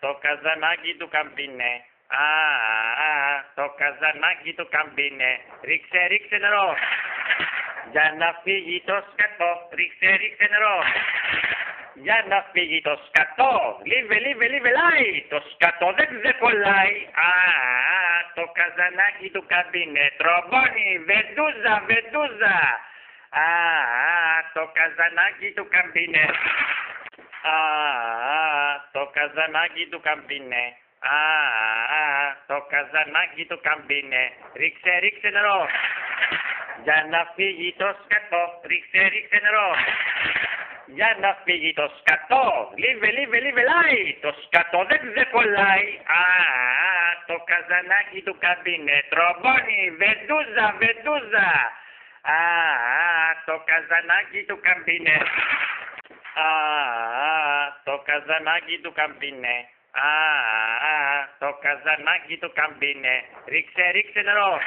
Το καζανάκι του καμπίνε. Το καζανάκι του καμπίνε. Ρίξε νερό. Για να φύγει το σκατό. Ρίξε νερό. Για να φύγει το σκατό. Λίβε λάει. Το σκατό δεν κολλάει. Το καζανάκι του καμπίνε. Τρομπώνει. Βεντούζα. Το καζανάκι του καμπίνε. Το καζανάκι του καμπίνε. Το καζανάκι του καμπίνε. Ρίξε νερό. Για να φύγει το σκατό. Ρίξε νερό. Για να φύγει το σκατό. Λίβε λάει. Το σκατό δεν κολλάει. Το καζανάκι του καμπίνε. Τρομπώνει. Βεντούζα. Το καζανάκι του καμπίνε. Το καζανάκι του καμπίνε. Το καζανάκι του καμπίνε. Ρίξε νερό.